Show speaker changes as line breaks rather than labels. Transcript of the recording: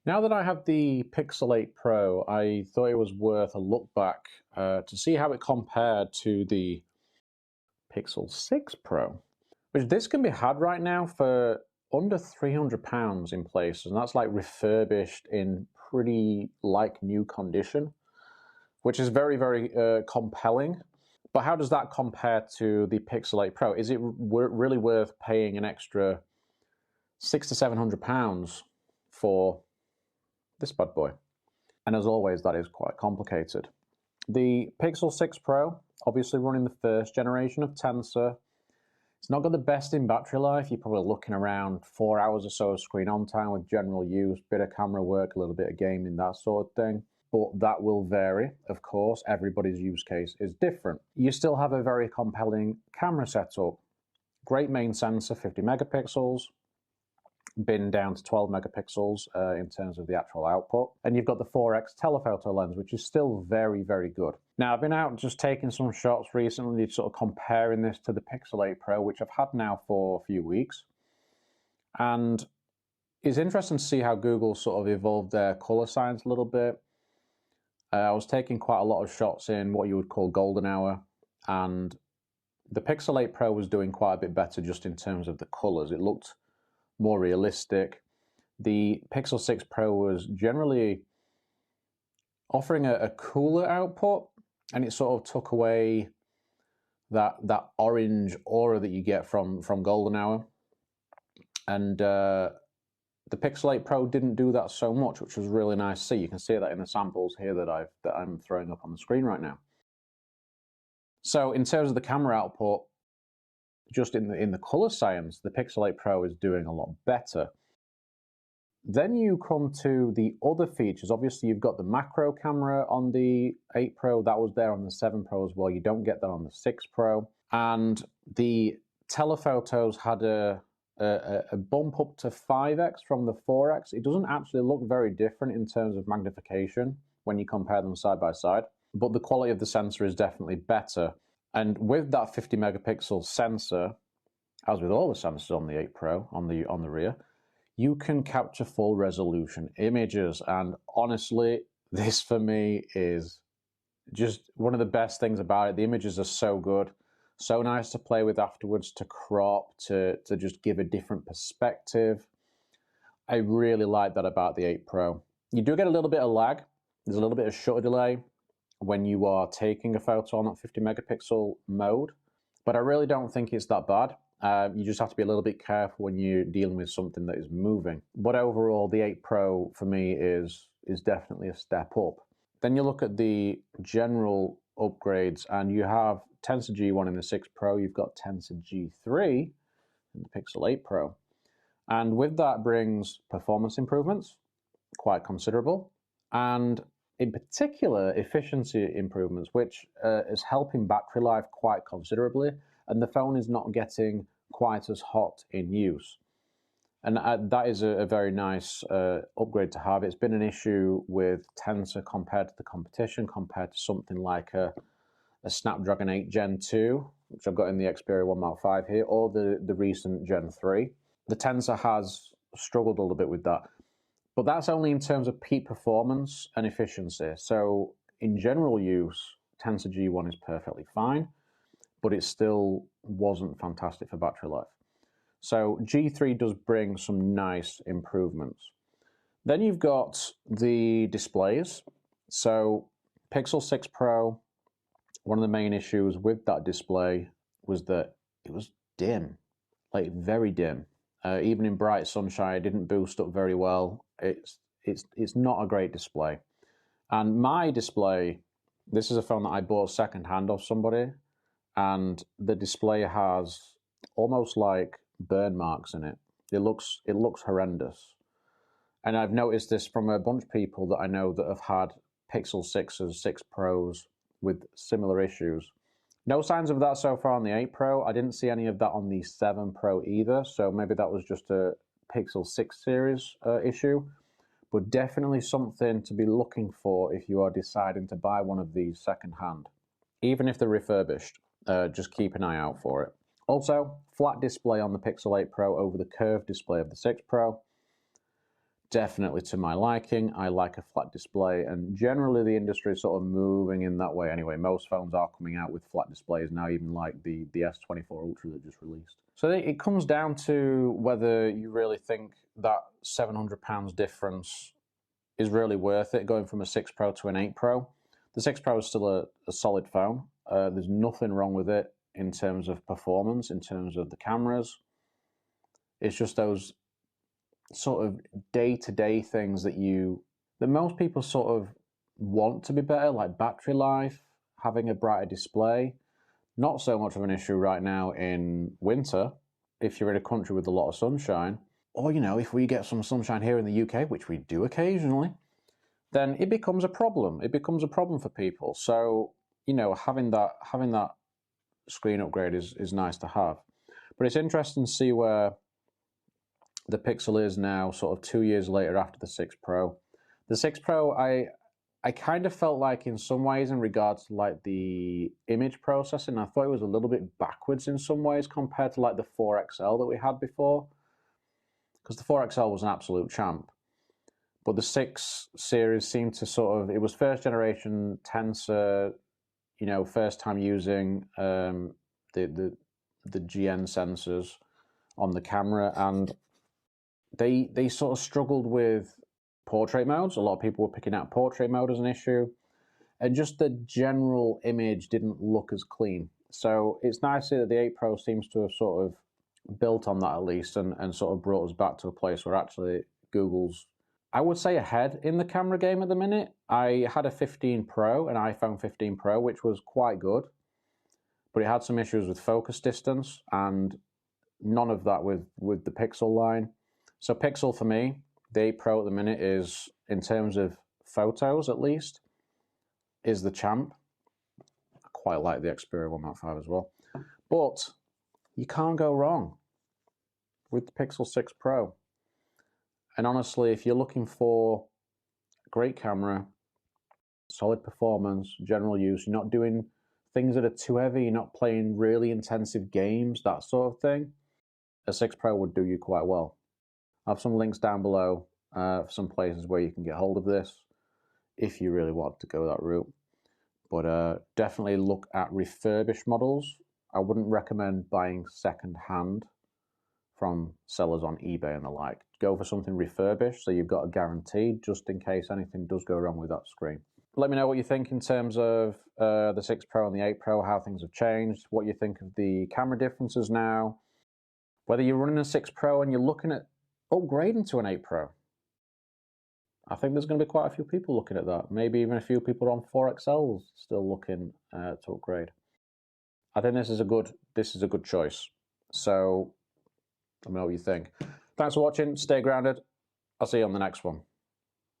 Now that I have the Pixel 8 Pro, I thought it was worth a look back to see how it compared to the Pixel 6 Pro, which this can be had right now for under £300 in places, and that's like refurbished in pretty like new condition, which is very, very compelling. But how does that compare to the Pixel 8 Pro? Is it really worth paying an extra £600 to £700 for this bad boy? And as always, that is quite complicated. The Pixel 6 Pro, obviously running the first generation of Tensor. It's not got the best in battery life. You're probably looking around 4 hours or so of screen on time with general use, bit of camera work, a little bit of gaming, that sort of thing. But that will vary, of course. Everybody's use case is different. You still have a very compelling camera setup. Great main sensor, 50 megapixels. Bin down to 12 megapixels in terms of the actual output. And you've got the 4x telephoto lens, which is still very, very good. Now, I've been out just taking some shots recently, sort of comparing this to the Pixel 8 Pro, which I've had now for a few weeks. And it's interesting to see how Google sort of evolved their color science a little bit. I was taking quite a lot of shots in what you would call golden hour, and the Pixel 8 Pro was doing quite a bit better just in terms of the colors. It looked more realistic. The Pixel 6 Pro was generally offering a cooler output, and it sort of took away that orange aura that you get from golden hour. And the Pixel 8 Pro didn't do that so much, which was really nice to see. You can see that in the samples here that I'm throwing up on the screen right now. So in terms of the camera output, just in the color science, the Pixel 8 Pro is doing a lot better. Then you come to the other features. Obviously, you've got the macro camera on the 8 Pro. That was there on the 7 Pro as well. You don't get that on the 6 Pro. And the telephotos had a bump up to 5x from the 4x. It doesn't actually look very different in terms of magnification when you compare them side by side, but the quality of the sensor is definitely better. And with that 50 megapixel sensor, as with all the sensors on the 8 Pro on the rear, you can capture full resolution images. And honestly, this for me is just one of the best things about it. The images are so good, so nice to play with afterwards, to crop, to just give a different perspective. I really like that about the 8 Pro. You do get a little bit of lag. There's a little bit of shutter delay when you are taking a photo on that 50 megapixel mode, but I really don't think it's that bad. You just have to be a little bit careful when you're dealing with something that is moving. But overall, the 8 Pro for me is definitely a step up. Then you look at the general upgrades, and you have Tensor G1 in the 6 Pro, you've got Tensor G3 in the Pixel 8 Pro. And with that brings performance improvements, quite considerable, and in particular, efficiency improvements, which is helping battery life quite considerably, and the phone is not getting quite as hot in use. And that is a very nice upgrade to have. It's been an issue with Tensor compared to the competition, compared to something like a Snapdragon 8 Gen 2, which I've got in the Xperia 1 Mark 5 here, or the recent Gen 3. The Tensor has struggled a little bit with that. But that's only in terms of peak performance and efficiency. So in general use, Tensor G1 is perfectly fine, but it still wasn't fantastic for battery life. So G3 does bring some nice improvements. Then you've got the displays. So Pixel 6 Pro, one of the main issues with that display was that it was dim, like very dim. Even in bright sunshine, it didn't boost up very well. It's not a great display. And my display, this is a phone that I bought secondhand off somebody, and the display has almost like burn marks in it. It looks horrendous. And I've noticed this from a bunch of people that I know that have had Pixel 6s, 6 Pros with similar issues. No signs of that so far on the 8 Pro. I didn't see any of that on the 7 Pro either, so maybe that was just a Pixel 6 series issue. But definitely something to be looking for if you are deciding to buy one of these secondhand. Even if they're refurbished, just keep an eye out for it. Also, flat display on the Pixel 8 Pro over the curved display of the 6 Pro. definitely to my liking. I like a flat display, and generally the industry is sort of moving in that way anyway. Most phones are coming out with flat displays now, even like the S24 Ultra that just released. So it comes down to whether you really think that £700 difference is really worth it, going from a 6 Pro to an 8 Pro. The 6 Pro is still a solid phone. There's nothing wrong with it in terms of performance, in terms of the cameras. It's just those sort of day-to-day things that most people sort of want to be better, like battery life, having a brighter display. Not so much of an issue right now in winter, if you're in a country with a lot of sunshine. Or, if we get some sunshine here in the UK, which we do occasionally, then it becomes a problem. It becomes a problem for people. So, having that screen upgrade is nice to have. But it's interesting to see where the Pixel is now, sort of 2 years later after the 6 Pro. The 6 Pro, I kind of felt like in some ways in regards to like the image processing, I thought it was a little bit backwards in some ways compared to like the 4XL that we had before. Because the 4XL was an absolute champ. But the 6 series seemed to sort of, it was first generation tensor, first time using the GN sensors on the camera, and they sort of struggled with portrait modes. A lot of people were picking out portrait mode as an issue, and just the general image didn't look as clean. So it's nice to see that the 8 Pro seems to have sort of built on that at least, and sort of brought us back to a place where actually Google's, I would say, ahead in the camera game at the minute. I had a 15 Pro, an iPhone 15 Pro, which was quite good, but it had some issues with focus distance, and none of that with the Pixel line. So Pixel for me, the 8 Pro at the minute is, in terms of photos at least, is the champ. I quite like the Xperia 1 Mark 5 as well. But you can't go wrong with the Pixel 6 Pro. And honestly, if you're looking for a great camera, solid performance, general use, you're not doing things that are too heavy, you're not playing really intensive games, that sort of thing, a 6 Pro would do you quite well. I have some links down below for some places where you can get hold of this if you really want to go that route. But definitely look at refurbished models. I wouldn't recommend buying second-hand from sellers on eBay and the like. Go for something refurbished so you've got a guarantee just in case anything does go wrong with that screen. Let me know what you think in terms of the 6 Pro and the 8 Pro, how things have changed, what you think of the camera differences now, whether you're running a 6 Pro and you're looking at upgrading to an 8 Pro. I think there's going to be quite a few people looking at that. Maybe even a few people on 4XLs still looking to upgrade. I think this is a good choice. So let me know what you think. Thanks for watching. Stay grounded. I'll see you on the next one.